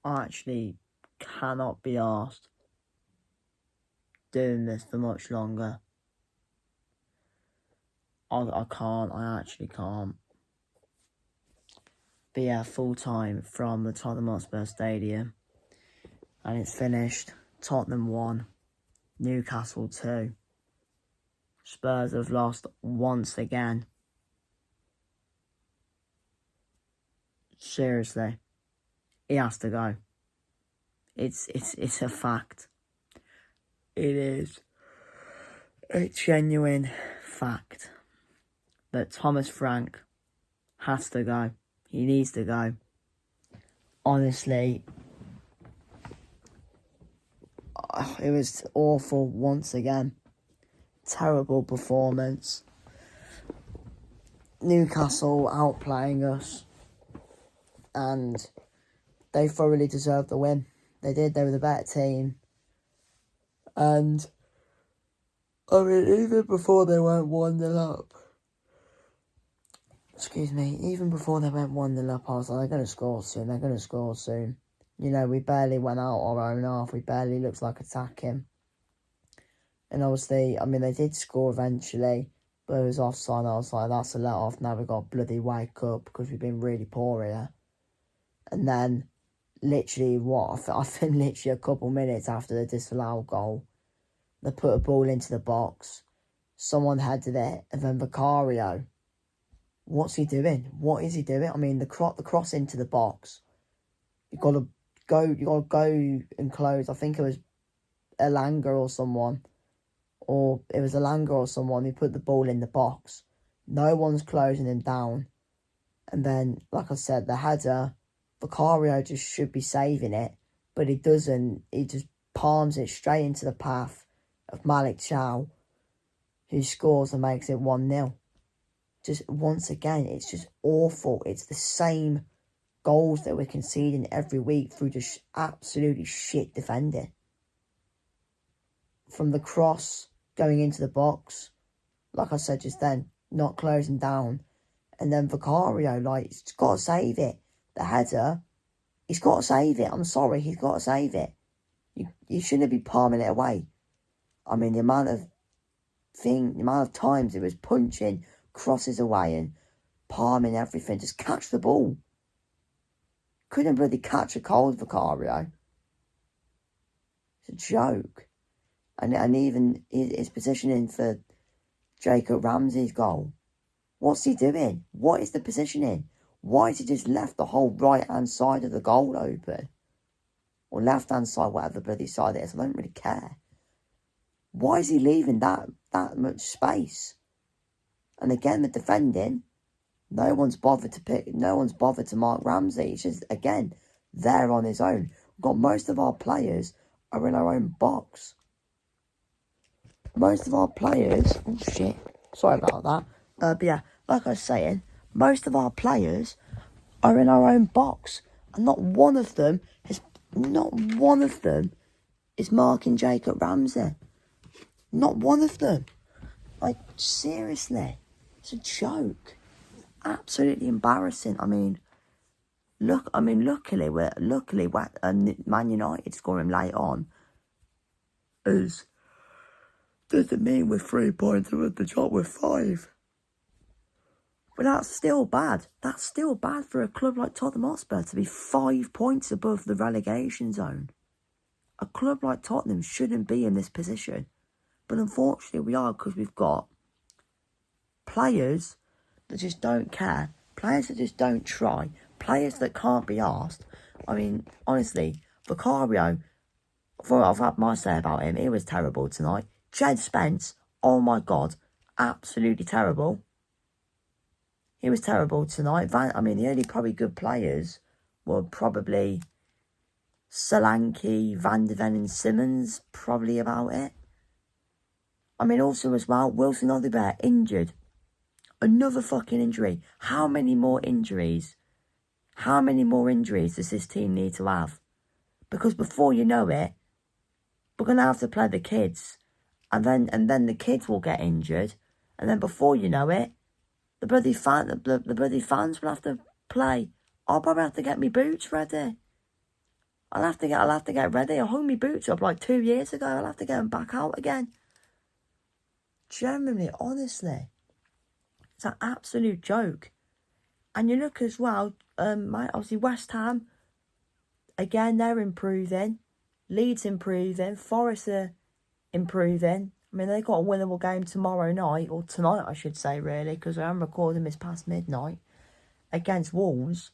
I actually cannot be arsed doing this for much longer. I can't. I actually can't. But yeah, full time from the Tottenham Hotspur Stadium. And it's finished. Tottenham 1, Newcastle 2. Spurs have lost once again. Seriously. He has to go. It's a fact. It is a genuine fact that Thomas Frank has to go. He needs to go. Honestly, it was awful once again. Terrible performance. Newcastle outplaying us. And they thoroughly deserved the win. They did. They were the better team. And, I mean, even before they went 1-0 up. Even before they went 1-0 up, I was like, they're going to score soon. You know, we barely went out our own half. We barely looked like attacking. And obviously, I mean, they did score eventually, but it was offside. I was like, that's a let off. Now we've got to bloody wake up because we've been really poor here. And then, literally, I think literally a couple minutes after the disallowed goal, they put a ball into the box. Someone headed it, and then Vicario. What's he doing? What is he doing? I mean, the cross into the box. You got to go and close. I think it was Elanga or someone. Or it was Elanga or someone who put the ball in the box. No one's closing him down. And then, like I said, the header, Vicario just should be saving it. But he doesn't. He just palms it straight into the path of Malik Chow, who scores and makes it 1-0. Just once again, it's just awful. It's the same goals that we're conceding every week through just absolutely shit defending. From the cross going into the box, like I said just then, not closing down. And then Vicario, he's got to save it. The header, he's got to save it. I'm sorry, he's got to save it. You shouldn't be palming it away. I mean, the amount of times it was punching, crosses away and palming everything. Just catch the ball. Couldn't really catch a cold, Vicario. It's a joke. And even his positioning for Jacob Ramsey's goal. What's he doing? What is the positioning? Why has he just left the whole right-hand side of the goal open? Or left-hand side, whatever bloody side it is. I don't really care. Why is he leaving that much space? And again, the defending, no one's bothered to mark Ramsey. It's just, again, there on his own. We've got most of our players are in our own box. Most of our players, oh shit, sorry about that. But yeah, like I was saying, most of our players are in our own box. And not one of them is marking Jacob Ramsey. Not one of them. Seriously. It's a joke. Absolutely embarrassing. Luckily, Man United scoring late on doesn't mean we're 3 points with the job with 5. But that's still bad. That's still bad for a club like Tottenham Hotspur to be 5 points above the relegation zone. A club like Tottenham shouldn't be in this position. But unfortunately we are, because we've got players that just don't care. Players that just don't try. Players that can't be asked. I mean, honestly, Vicario, for what I've had my say about him, he was terrible tonight. Jed Spence, oh my God, absolutely terrible. He was terrible tonight. The only probably good players were probably Solanke, Van de Ven and Simmons, probably about it. Also as well, Wilson Odubert, injured. Another fucking injury. How many more injuries does this team need to have? Because before you know it, we're going to have to play the kids. And then the kids will get injured. And then before you know it, the bloody fans will have to play. I'll probably have to get my boots ready. I'll have to get ready. I hung my boots up like 2 years ago. I'll have to get them back out again. Genuinely, honestly, it's an absolute joke. And you look as well, obviously West Ham, again, they're improving. Leeds improving. Forest are improving. I mean, they got a winnable game tomorrow night, or tonight, I should say, really, because I am recording this past midnight, against Wolves.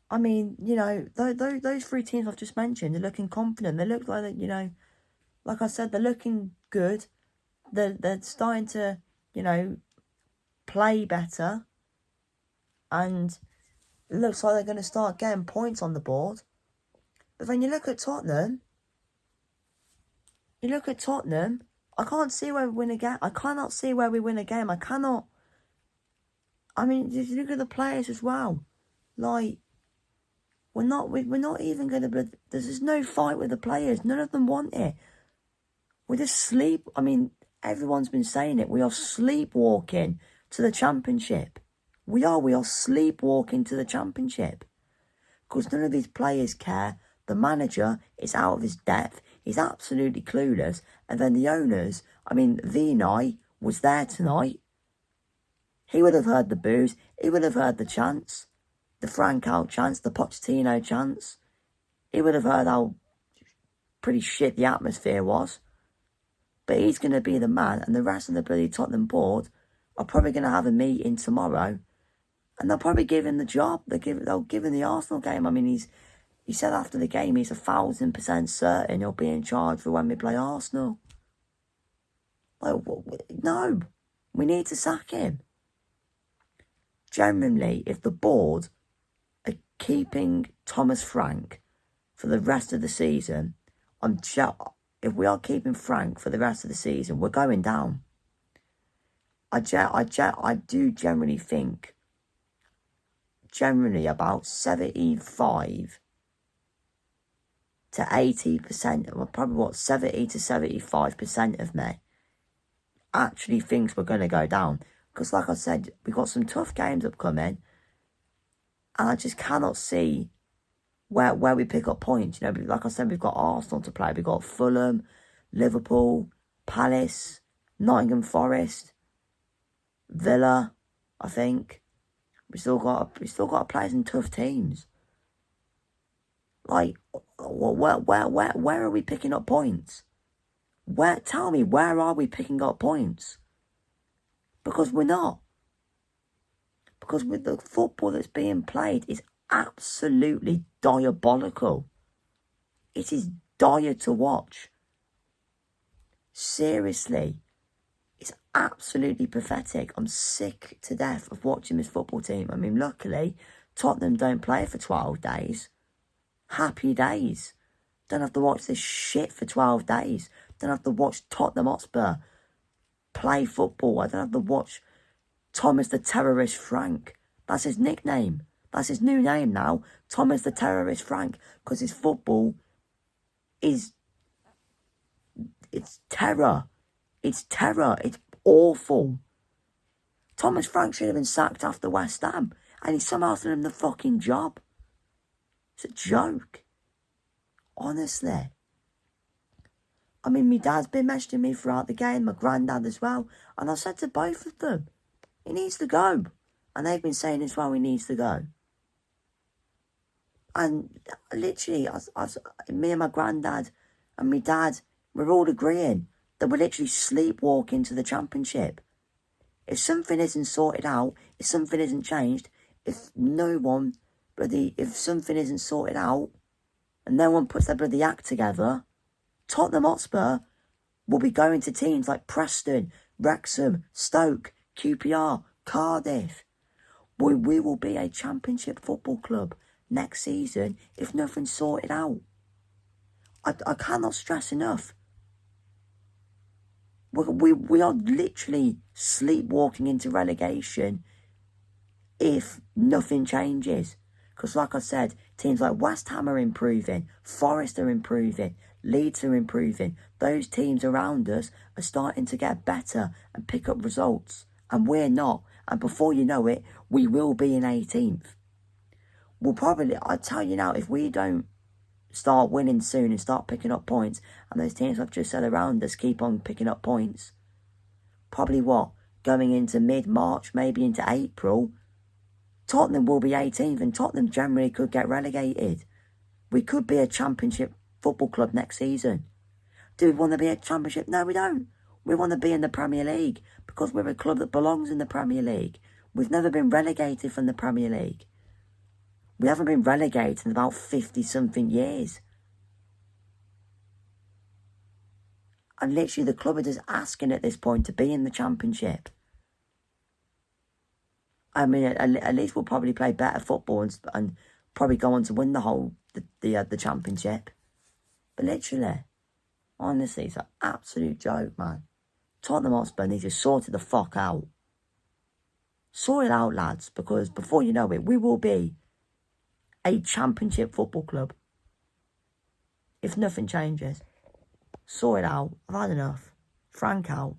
I mean, you know, those three teams I've just mentioned, they're looking confident. They look like, you know, like I said, they're looking good. They're starting to, you know, play better. And it looks like they're going to start getting points on the board. But then you look at Tottenham. I can't see where we win a game. I cannot see where we win a game. I cannot. I mean, just look at the players as well. Like, we're not even going to. There's no fight with the players. None of them want it. We just sleep. I mean, everyone's been saying it. We are sleepwalking to the Championship. We are sleepwalking to the Championship. Because none of these players care. The manager is out of his depth. He's absolutely clueless. And then the owners, I mean, Vinay was there tonight. He would have heard the boos. He would have heard the chants. The Francois chants, the Pochettino chants. He would have heard how pretty shit the atmosphere was. But he's going to be the man, and the rest of the bloody Tottenham board are probably going to have a meeting tomorrow, and they'll probably give him the job. They'll give him the Arsenal game. I mean, he said after the game he's 1,000% certain he'll be in charge for when we play Arsenal. Like, no, we need to sack him. Genuinely, if the board are keeping Thomas Frank for the rest of the season, if we are keeping Frank for the rest of the season, we're going down. I do generally think, about 75 to 80%, well, probably 70 to 75% of me actually thinks we're going to go down. Because like I said, we've got some tough games upcoming, and I just cannot see where we pick up points. You know, like I said, we've got Arsenal to play. We've got Fulham, Liverpool, Palace, Nottingham Forest, Villa, I think. We still got to play some tough teams. Like, where are we picking up points? Tell me, where are we picking up points? Because we're not. Because with the football that's being played is absolutely diabolical. It is dire to watch. Seriously. It's absolutely pathetic. I'm sick to death of watching this football team. I mean, luckily, Tottenham don't play for 12 days. Happy days. Don't have to watch this shit for 12 days. Don't have to watch Tottenham Hotspur play football. I don't have to watch Thomas the Terrorist Frank. That's his nickname. That's his new name now. Thomas the Terrorist Frank. Because his football is... It's terror. It's terror. It's awful. Thomas Frank should have been sacked after West Ham. And he's somehow still in the fucking job. It's a joke. Honestly. I mean, my dad's been messaging me throughout the game. My granddad as well. And I said to both of them, he needs to go. And they've been saying as well, he needs to go. And literally, me and my granddad and my dad, we're all agreeing that we're literally sleepwalking to the Championship. If something isn't sorted out, if something isn't changed, if something isn't sorted out, and no one puts their bloody act together, Tottenham Hotspur will be going to teams like Preston, Wrexham, Stoke, QPR, Cardiff. We will be a Championship football club next season if nothing's sorted out. I cannot stress enough. We are literally sleepwalking into relegation if nothing changes. Because like I said, teams like West Ham are improving, Forest are improving, Leeds are improving. Those teams around us are starting to get better and pick up results. And we're not. And before you know it, we will be in 18th. We'll probably, I tell you now, if we don't start winning soon and start picking up points, and those teams I've just said around us keep on picking up points, probably going into mid-March, maybe into April, Tottenham will be 18th, and Tottenham generally could get relegated. We could be a Championship football club next season. Do we want to be a Championship? No, we don't. We want to be in the Premier League because we're a club that belongs in the Premier League. We've never been relegated from the Premier League. We haven't been relegated in about 50-something years. And literally the club are just asking at this point to be in the Championship. I mean, at least we'll probably play better football and probably go on to win the Championship. But literally, honestly, it's an absolute joke, man. Tottenham Hotspur need to sort it the fuck out. Sort it out, lads, because before you know it, we will be a Championship football club. If nothing changes. Sort it out. I've had enough. Frank out.